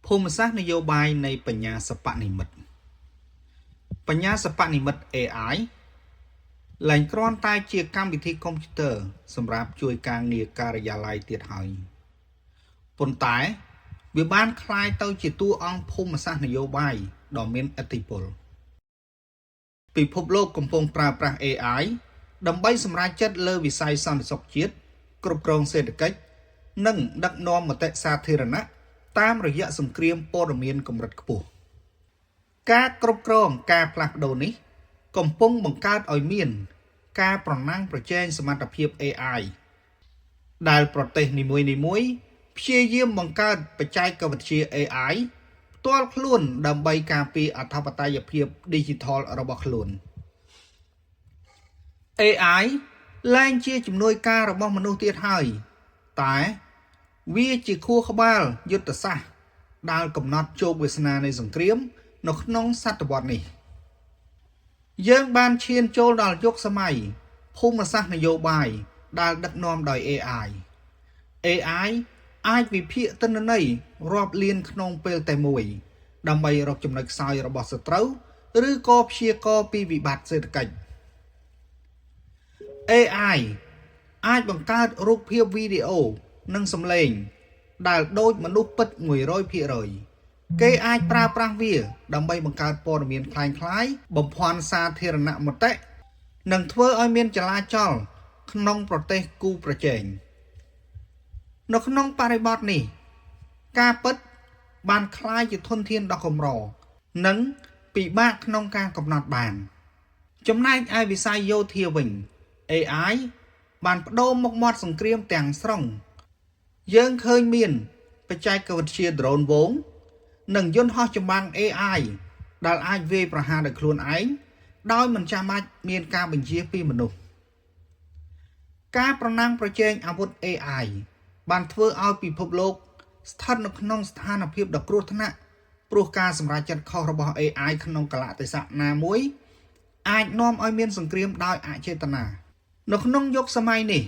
ភូមិសាស្ត្រនយោបាយនៃបញ្ញាសិប្បនិម្មិតបញ្ញាសិប្បនិម្មិត AI ឡើងគ្រាន់តែជាកម្មវិធីកុំព្យូទ័រសម្រាប់ជួយការងារការិយាល័យទៀតហើយប៉ុន្តែវាបានคล้ายទៅជាតួអង្គភូមិសាស្ត្រនយោបាយដ៏មានឥទ្ធិពលពិភពលោកកំពុងប្រើប្រាស់ AI ដើម្បីសម្រេចចិត្តលើវិស័យសន្តិសុខជាតិគ្រប់គ្រងសេដ្ឋកិច្ចនិងដឹកនាំមតិសាធារណៈតាមរយៈសង្គ្រាមព័ត៌មានកម្រិតខ្ពស់ការគ្រប់គ្រងការផ្លាស់ប្ដូរនេះកំពុងបង្កើតឲ្យមានការប្រណាំងប្រជែងសមត្ថភាព AI ដែលប្រទេសនីមួយៗព្យាយាមបង្កើតបច្ចេកវិទ្យា AI ផ្ទាល់ខ្លួនដើម្បីការពារអធិបតេយ្យភាព Digital របស់ខ្លួន AI ឡើងជាជំនួយការរបស់មនុស្សទៀតហើយតែវាជាខួរក្បាលយុទ្ធសាស្ត្រដែលកំណត់ជោគវាសនានៃសង្គ្រាមនៅក្នុងសតវត្សនេះយើងបានឈានចូលដល់យុគសម័យភូមិសាស្ត្រនយោបាយដែលដឹកនាំដោយ AI អាចវិភាគទិន្នន័យរាប់លានក្នុងពេលតែមួយដើម្បីរកចំណុចខ្សោយរបស់សត្រូវឬក៏ព្យាករណ៍ពីវិបត្តិសេដ្ឋកិច្ច AI អាចបង្កើតរូបភាពវីដេអូនិងសំឡេងដែលដូចមនុស្សពិត 100% គេអាចប្រើប្រាស់វាដើម្បីបង្កើតព័ត៌មានคล้ายៗបំភាន់សាធារណមតិនិងធ្វើឲ្យមានចលាចលក្នុងប្រទេសគូប្រជែងនៅក្នុងបរិបទនេះការពិតបានคล้ายជាធនធានដ៏កម្រនិងពិបាកក្នុងការកំណត់បានចំណែកឯវិស័យយោធាវិញ AI បានបដូរមុខមាត់សង្គ្រាមទាំងស្រុងយើងឃើញមានបច្ចេកវិទ្យា drone វងនិងយន្តហោះចម្បាំង AI ដែលអាចវាយប្រហារដោយខ្លួនឯងដោយមិនចាំបាច់មានការបញ្ជាពីមនុស្សការប្រណាំងប្រជែងអាវុធ AI បានធ្វើឲ្យពិភពលោកស្ថិតនៅក្នុងស្ថានភាពដ៏គ្រោះថ្នាក់ព្រោះការសម្រេចចិត្តខុសរបស់ AI ក្នុងកលៈទេសៈណាមួយអាចនាំឲ្យមានសង្គ្រាមដោយអចេតនានៅក្នុងយុគសម័យនេះ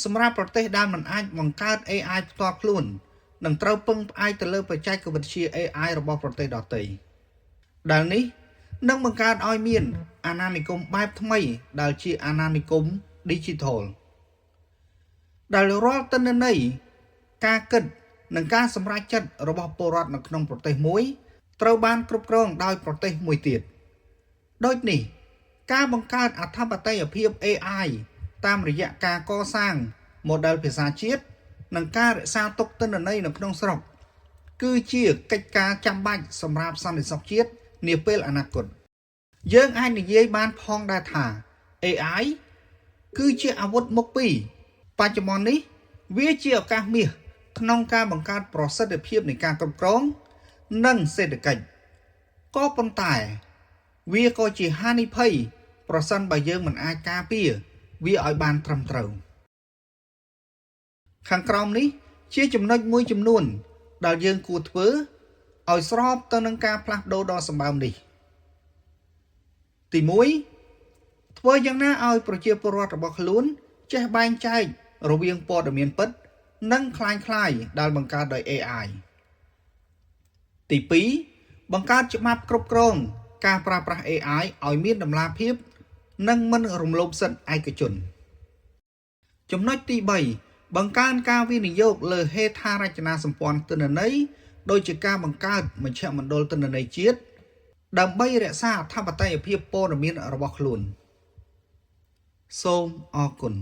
សម្រាប់ប្រទេសដែលមិនអាចបង្កើត AI ផ្ទាល់ខ្លួននឹងត្រូវពឹងផ្អែកទៅលើបច្ចេកវិទ្យា AI របស់ប្រទេសដទៃដែលនេះនឹងបង្កើតឲ្យមានអាណានិគមបែបថ្មីដែលជាអាណានិគម Digital ដែលរាល់ទិន្នន័យការគិតនិងការសម្រេចចិត្តរបស់ពលរដ្ឋនៅក្នុងប្រទេសមួយត្រូវបានគ្រប់គ្រងដោយប្រទេសមួយទៀតដូចនេះការបង្កើតអធិបតេយ្យភាព AI តាមរយៈការកសាង model ភាសាជាតិនិងការរក្សាទុកទិន្នន័យនៅក្នុងស្រុកគឺជាកិច្ចការចាំបាច់សម្រាប់សន្តិសុខជាតិនាពេលអនាគតយើងអាចនិយាយបានផងដែរថា AI គឺជាអាវុធមុខពីរបច្ចុប្បន្ននេះវាជាឱកាសមាសក្នុងការបង្កើតប្រសិទ្ធភាពនៃការគ្រប់គ្រងនិងសេដ្ឋកិច្ចក៏ប៉ុន្តែវាក៏ជាហានិភ័យប្រសិនបើយើងមិនអាចការពារវាឲ្យបានត្រឹមត្រូវខាងក្រោមនេះជាចំណុចមួយចំនួនដែលយើងគួរធ្វើឲ្យស្របទៅនឹងការផ្លាស់ប្ដូរដ៏សម្បើមនេះទី1ធ្វើយ៉ាងណាឲ្យប្រជាពលរដ្ឋរបស់ខ្លួនចេះបែងចែករវាងព័ត៌មានពិតនិងคล้ายៗដែលបង្កើតដោយ AI ទី2បង្កើតច្បាប់គ្រប់គ្រងការប្រើប្រាស់ AI ឲ្យមានតម្លាភាពនិងមិនរំលោភសិទ្ធិឯកជនចំណុចទី3បង្កើនការវិនិយោគលើហេដ្ឋារចនាសម្ព័ន្ធទិន្នន័យដូចជាការបង្កើតមជ្ឈមណ្ឌលទិន្នន័យជាតិដើម្បីរក្សាអធិបតេយ្យភាពព័ត៌មានរបស់ខ្លួនសូមអរគុណ